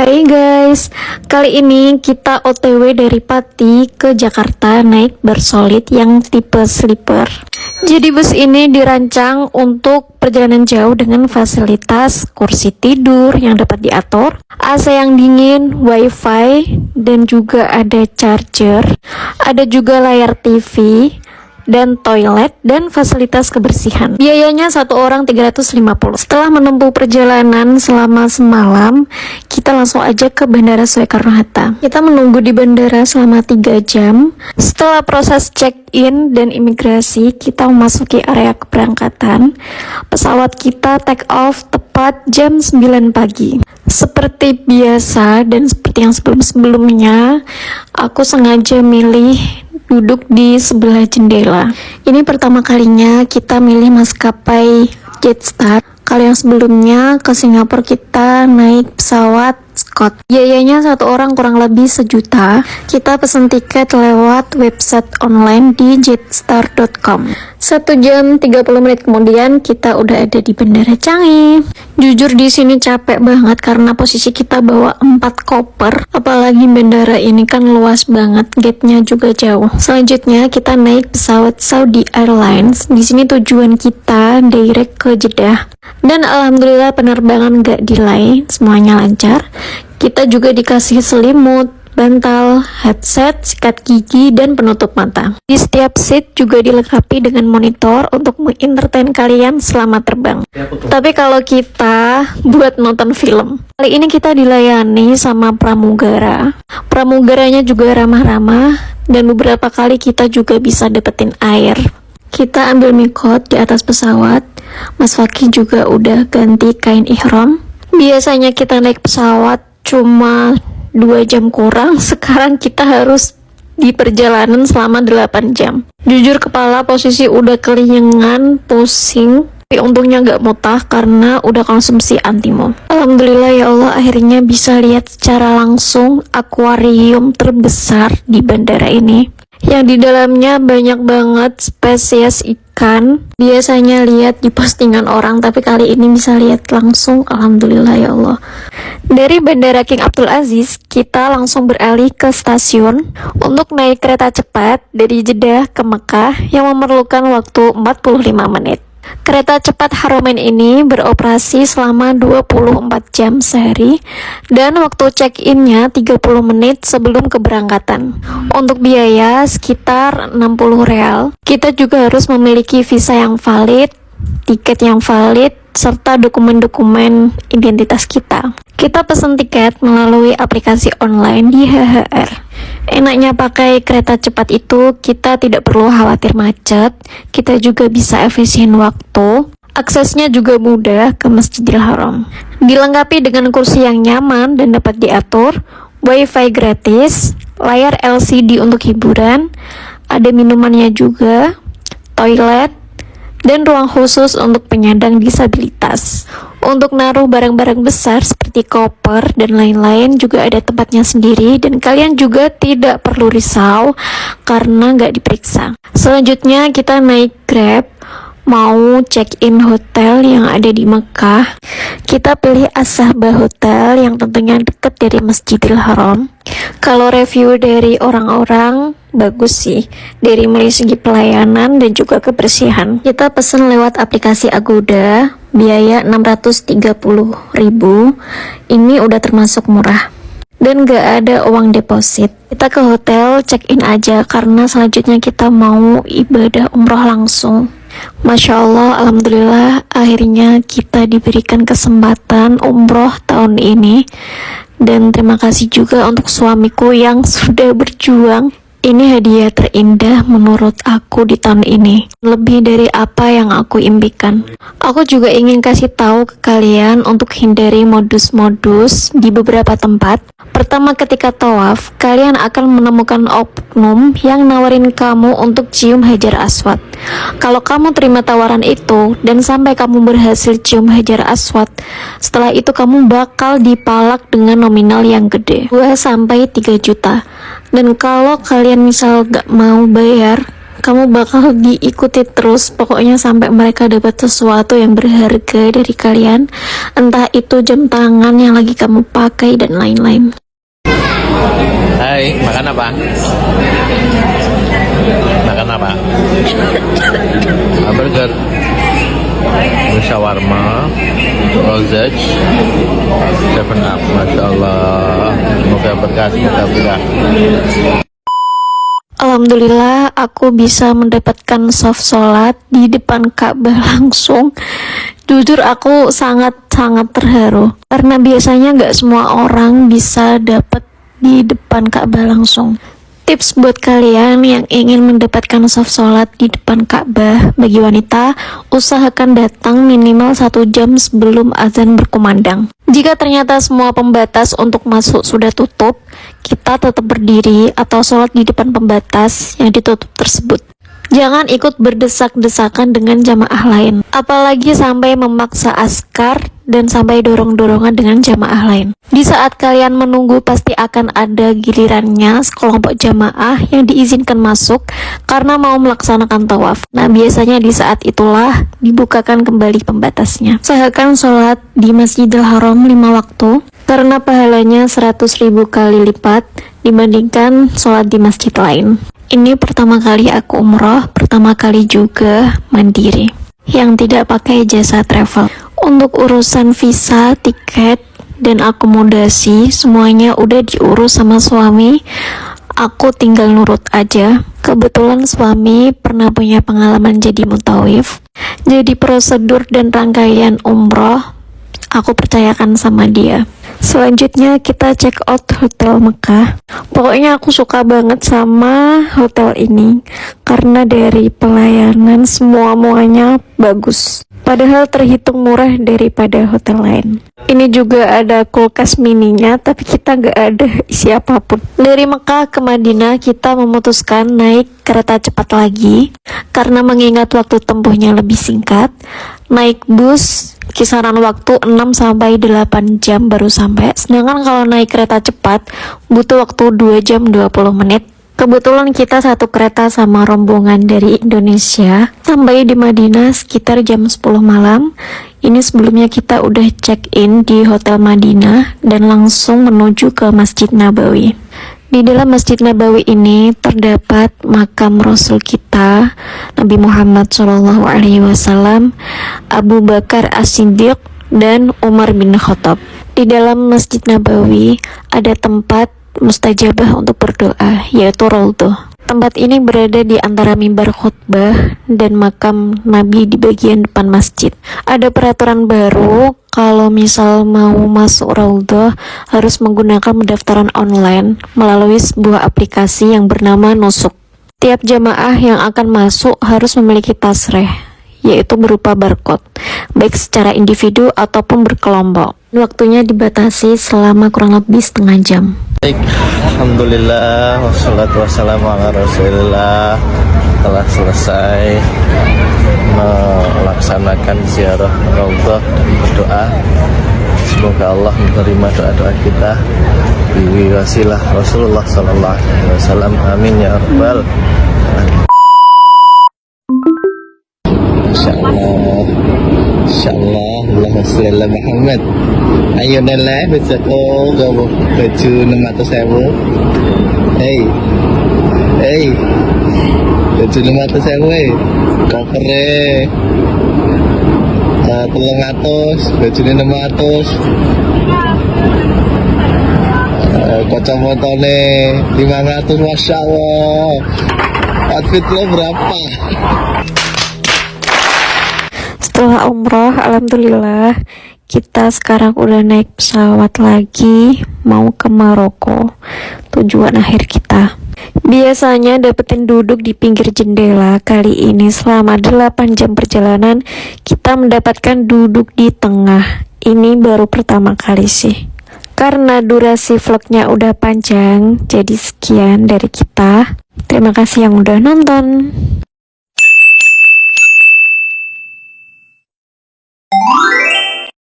Hai guys, kali ini kita OTW dari Pati ke Jakarta naik bus solid yang tipe sleeper. Jadi bus ini dirancang untuk perjalanan jauh dengan fasilitas kursi tidur yang dapat diatur, AC yang dingin, wifi, dan juga ada charger, ada juga layar TV, dan toilet dan fasilitas kebersihan. Biayanya satu orang 350. Setelah menempuh perjalanan selama semalam, kita langsung aja ke Bandara Soekarno-Hatta. Kita menunggu di bandara selama 3 jam. Setelah proses check-in dan imigrasi, kita memasuki area keberangkatan. Pesawat kita take off tepat jam 9 pagi. Seperti biasa dan seperti yang sebelum-sebelumnya, aku sengaja milih duduk di sebelah jendela. Ini pertama kalinya kita milih maskapai Jetstar. Kalau yang sebelumnya ke Singapura kita naik pesawat Scott. Biayanya satu orang kurang lebih 1 juta. Kita pesen tiket lewat website online di jetstar.com. 1 jam 30 menit kemudian kita udah ada di Bandara Changi. Jujur di sini capek banget karena posisi kita bawa 4 koper. Apalagi bandara ini kan luas banget, gate-nya juga jauh. Selanjutnya kita naik pesawat Saudi Airlines. Di sini tujuan kita direct ke Jeddah. Dan alhamdulillah penerbangan gak delay, semuanya lancar. Kita juga dikasih selimut, bantal, headset, sikat gigi, dan penutup mata. Di setiap seat juga dilengkapi dengan monitor untuk mengentertain kalian selama terbang. Tapi kalau kita buat nonton film, kali ini kita dilayani sama pramugara. Pramugaranya juga ramah-ramah, dan beberapa kali kita juga bisa dapetin air. Kita ambil mikot di atas pesawat. Mas Fakih juga udah ganti kain ihram. Biasanya kita naik pesawat cuma 2 jam kurang, sekarang kita harus di perjalanan selama 8 jam. Jujur kepala posisi udah kelinyengan, pusing, tapi untungnya gak mutah karena udah konsumsi antimo. Alhamdulillah ya Allah, akhirnya bisa lihat secara langsung akuarium terbesar di bandara ini, yang di dalamnya banyak banget spesies ikan. Biasanya lihat di postingan orang, tapi kali ini bisa lihat langsung. Alhamdulillah ya Allah. Dari Bandara King Abdul Aziz, kita langsung beralih ke stasiun untuk naik kereta cepat dari Jeddah ke Mekah yang memerlukan waktu 45 menit. Kereta cepat Haramain ini beroperasi selama 24 jam sehari dan waktu check-in-nya 30 menit sebelum keberangkatan. Untuk biaya sekitar 60 real. Kita juga harus memiliki visa yang valid, tiket yang valid, serta dokumen-dokumen identitas kita. Kita pesan tiket melalui aplikasi online di HHR. Enaknya pakai kereta cepat itu, kita tidak perlu khawatir macet, kita juga bisa efisien waktu, aksesnya juga mudah ke Masjidil Haram. Dilengkapi dengan kursi yang nyaman dan dapat diatur, wifi gratis, layar LCD untuk hiburan, ada minumannya juga, toilet, dan ruang khusus untuk penyandang disabilitas. Untuk naruh barang-barang besar seperti koper dan lain-lain juga ada tempatnya sendiri, dan kalian juga tidak perlu risau karena nggak diperiksa. Selanjutnya kita naik Grab mau check-in hotel yang ada di Mekah. Kita pilih As-Sahbah Hotel yang tentunya dekat dari Masjidil Haram. Kalau review dari orang-orang bagus sih, dari mulai segi pelayanan dan juga kebersihan. Kita pesan lewat aplikasi Agoda, biaya 630.000. Ini udah termasuk murah dan gak ada uang deposit. Kita ke hotel check-in aja karena selanjutnya kita mau ibadah umroh langsung. Masya Allah, alhamdulillah akhirnya kita diberikan kesempatan umroh tahun ini. Dan terima kasih juga untuk suamiku yang sudah berjuang. Ini hadiah terindah menurut aku di tahun ini, lebih dari apa yang aku impikan. Aku juga ingin kasih tahu ke kalian untuk hindari modus-modus di beberapa tempat. Pertama, ketika tawaf, kalian akan menemukan oknum yang nawarin kamu untuk cium Hajar Aswad. Kalau kamu terima tawaran itu dan sampai kamu berhasil cium Hajar Aswad, setelah itu kamu bakal dipalak dengan nominal yang gede, 2-3 juta. Dan kalau kalian misal gak mau bayar, kamu bakal diikuti terus, pokoknya sampai mereka dapat sesuatu yang berharga dari kalian, entah itu jam tangan yang lagi kamu pakai dan lain-lain. Hai, makan apa? Makan apa? Burger, shawarma, sausage, 7 Up. Masya Allah, semoga berkah, semoga berkah. Alhamdulillah aku bisa mendapatkan soft sholat di depan Ka'bah langsung. Jujur aku sangat-sangat terharu karena biasanya nggak semua orang bisa dapat di depan Ka'bah langsung. Tips buat kalian yang ingin mendapatkan soft sholat di depan Ka'bah bagi wanita, usahakan datang minimal 1 jam sebelum azan berkumandang. Jika ternyata semua pembatas untuk masuk sudah tutup, kita tetap berdiri atau sholat di depan pembatas yang ditutup tersebut. Jangan ikut berdesak-desakan dengan jamaah lain, apalagi sampai memaksa askar dan sampai dorong-dorongan dengan jamaah lain. Di saat kalian menunggu pasti akan ada gilirannya sekelompok jamaah yang diizinkan masuk karena mau melaksanakan tawaf. Nah, biasanya di saat itulah dibukakan kembali pembatasnya. Usahakan sholat di Masjidil Haram 5 waktu karena pahalanya 100.000 kali lipat dibandingkan sholat di masjid lain. Ini pertama kali aku umroh, pertama kali juga mandiri, yang tidak pakai jasa travel. Untuk urusan visa, tiket, dan akomodasi, semuanya udah diurus sama suami. Aku tinggal nurut aja. Kebetulan suami pernah punya pengalaman jadi mutawif. Jadi prosedur dan rangkaian umroh, aku percayakan sama dia. Selanjutnya kita check out hotel Mekah. Pokoknya aku suka banget sama hotel ini karena dari pelayanan semuanya bagus. Padahal terhitung murah daripada hotel lain. Ini juga ada kulkas mininya, tapi kita nggak ada isi apapun. Dari Mekah ke Madinah kita memutuskan naik kereta cepat lagi karena mengingat waktu tempuhnya lebih singkat. Naik bus kisaran waktu 6-8 jam baru sampai. Sedangkan kalau naik kereta cepat butuh waktu 2 jam 20 menit. Kebetulan kita satu kereta sama rombongan dari Indonesia. Sampai di Madinah sekitar jam 10 malam. Ini sebelumnya kita udah check-in di Hotel Madinah dan langsung menuju ke Masjid Nabawi. Di dalam Masjid Nabawi ini terdapat makam Rasul kita, Nabi Muhammad SAW, Abu Bakar As-Siddiq, dan Umar bin Khattab. Di dalam Masjid Nabawi ada tempat mustajabah untuk berdoa, yaitu Raudhah. Tempat ini berada di antara mimbar khutbah dan makam Nabi di bagian depan masjid. Ada peraturan baru, kalau misal mau masuk Raudhah harus menggunakan pendaftaran online melalui sebuah aplikasi yang bernama Nusuk. Tiap jamaah yang akan masuk harus memiliki tasreh, yaitu berupa barcode, baik secara individu ataupun berkelompok. Waktunya dibatasi selama kurang lebih setengah jam. Baik, alhamdulillah, wassalatu wassalamu ala rasulillah. Telah selesai melaksanakan ziarah Raudhah dan berdoa. Semoga Allah menerima doa-doa kita di wasilah Rasulullah SAW. Amin ya rabbal alamin. Insyaallah, insyaallah, Allahumma sholli ala Muhammad. Ayo Nela, bisa kau gawa baju 600.000. Hey, baju 600.000. Covernya 300, bajunya 600. Kacamotone 500, masya Allah. Outfit lo berapa? Setelah umroh, alhamdulillah kita sekarang udah naik pesawat lagi mau ke Maroko, tujuan akhir kita. Biasanya dapetin duduk di pinggir jendela, kali ini selama 8 jam perjalanan kita mendapatkan duduk di tengah. Ini baru pertama kali sih. Karena durasi vlognya udah panjang, jadi sekian dari kita. Terima kasih yang udah nonton.